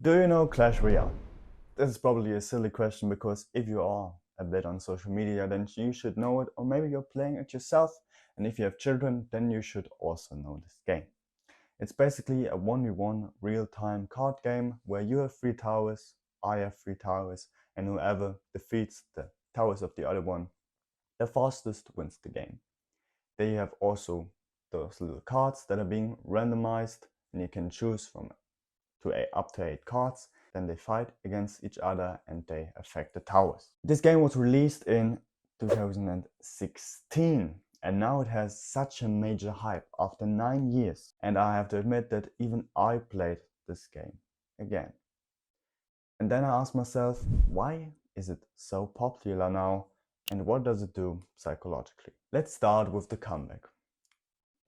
Do you know Clash Royale? This is probably a silly question because if you are a bit on social media, then you should know it, or maybe you're playing it yourself. And if you have children, then you should also know this game. It's basically a 1v1 real-time card game where you have 3 towers, I have 3 towers, and whoever defeats the towers of the other one, the fastest wins the game. They have also those little cards that are being randomized, and you can choose from up to 8 cards. Then they fight against each other and they affect the towers. This game was released in 2016 and now it has such a major hype after 9 years. And I have to admit that even I played this game again. And then I asked myself, why is it so popular now and what does it do psychologically? Let's start with the comeback.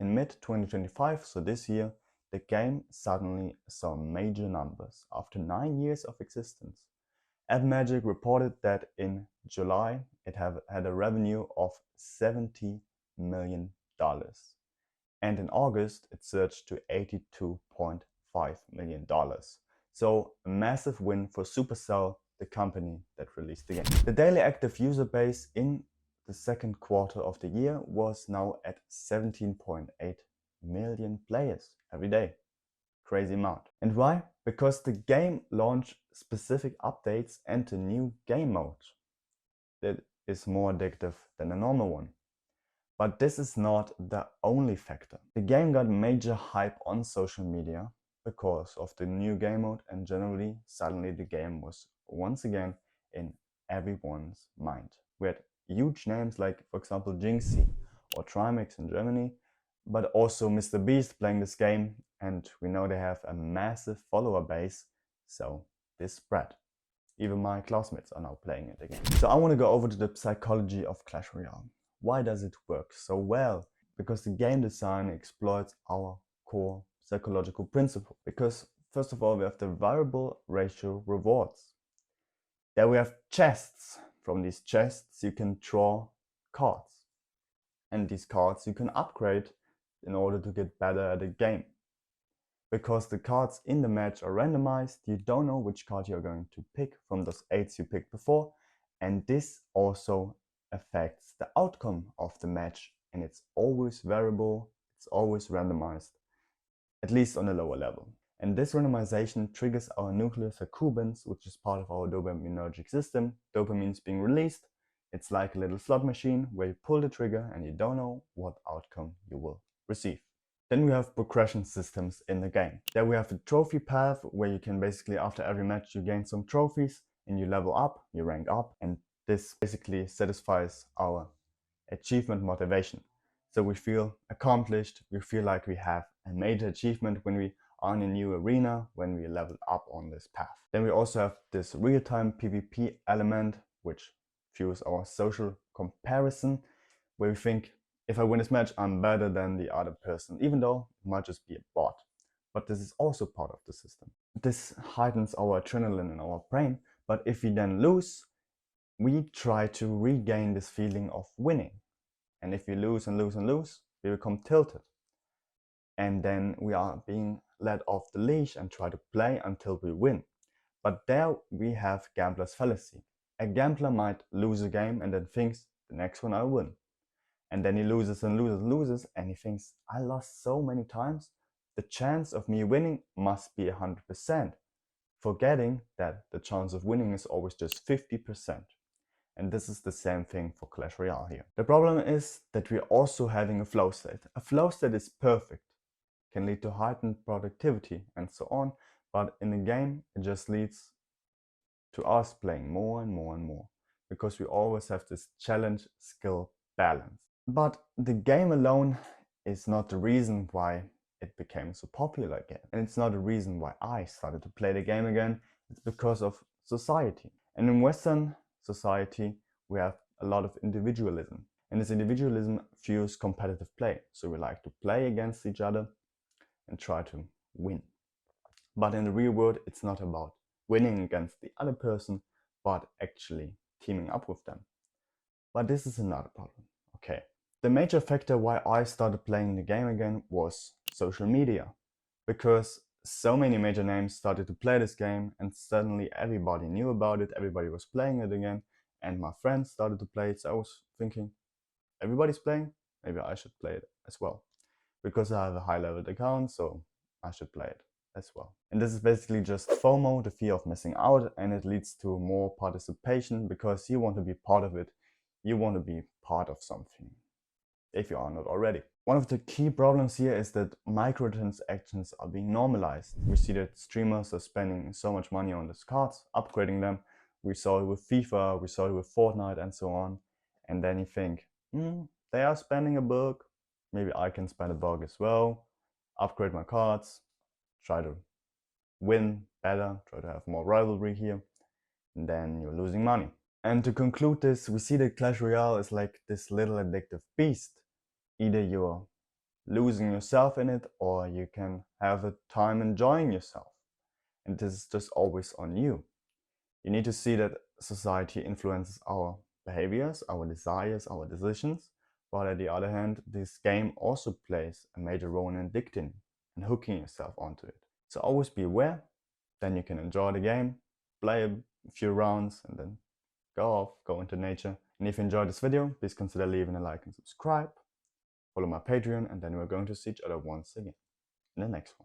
In mid-2025, so this year, the game suddenly saw major numbers after 9 years of existence. AdMagic reported that in July it had a revenue of $70 million. And in August it surged to $82.5 million. So a massive win for Supercell, the company that released the game. The daily active user base in the second quarter of the year was now at 17.8 million players every day. Crazy amount. And why? Because the game launched specific updates and a new game mode that is more addictive than a normal one. But this is not the only factor. The game got major hype on social media because of the new game mode, and generally suddenly the game was once again in everyone's mind. We had huge names like, for example, Jinxie or Trimax in Germany, but also Mr. Beast playing this game, and we know they have a massive follower base, so this spread. Even my classmates are now playing it again. So I want to go over to the psychology of Clash Royale. Why does it work so well? Because the game design exploits our core psychological principle. Because first of all, we have the variable ratio rewards. Then we have chests. From these chests you can draw cards. And these cards you can upgrade in order to get better at the game. Because the cards in the match are randomized, you don't know which card you're going to pick from those 8s you picked before, and this also affects the outcome of the match, and it's always variable, it's always randomized, at least on a lower level. And this randomization triggers our nucleus accumbens, which is part of our dopaminergic system. Dopamine is being released. It's like a little slot machine where you pull the trigger and you don't know what outcome you will receive. Then we have progression systems in the game. There we have the trophy path where you can basically, after every match, you gain some trophies and you level up, you rank up, and this basically satisfies our achievement motivation. So we feel accomplished, we feel like we have a major achievement when we are in a new arena, when we level up on this path. Then we also have this real-time PvP element, which fuels our social comparison, where we think, if I win this match, I'm better than the other person, even though it might just be a bot. But this is also part of the system. This heightens our adrenaline in our brain, but if we then lose, we try to regain this feeling of winning. And if we lose and lose and lose, we become tilted. And then we are being let off the leash and try to play until we win. But there we have gambler's fallacy. A gambler might lose a game and then thinks, the next one I'll win. And then he loses and loses and loses, and he thinks, I lost so many times, the chance of me winning must be 100%, forgetting that the chance of winning is always just 50%. And this is the same thing for Clash Royale here. The problem is that we're also having a flow state. A flow state is perfect, can lead to heightened productivity and so on, but in the game it just leads to us playing more and more and more, because we always have this challenge skill balance. But the game alone is not the reason why it became so popular again. And it's not the reason why I started to play the game again. It's because of society. And in Western society, we have a lot of individualism. And this individualism fuels competitive play. So we like to play against each other and try to win. But in the real world, it's not about winning against the other person, but actually teaming up with them. But this is another problem. Okay. The major factor why I started playing the game again was social media, because so many major names started to play this game, and suddenly everybody knew about it, everybody was playing it again, and my friends started to play it. So I was thinking, everybody's playing, maybe I should play it as well. Because I have a high leveled account, so I should play it as well. And this is basically just FOMO, the fear of missing out, and it leads to more participation because you want to be part of it. You want to be part of something, if you are not already. One of the key problems here is that microtransactions are being normalized. We see that streamers are spending so much money on these cards, upgrading them. We saw it with FIFA, we saw it with Fortnite and so on. And then you think, they are spending $1. Maybe I can spend $1 as well, upgrade my cards, try to win better, try to have more rivalry here, and then you're losing money. And to conclude this, we see that Clash Royale is like this little addictive beast. Either you're losing yourself in it, or you can have a time enjoying yourself. And this is just always on you. You need to see that society influences our behaviors, our desires, our decisions, while on the other hand, this game also plays a major role in addicting and hooking yourself onto it. So always be aware, then you can enjoy the game, play a few rounds, and then go off, go into nature. And if you enjoyed this video, please consider leaving a like and subscribe. Follow my Patreon, and then we're going to see each other once again in the next one.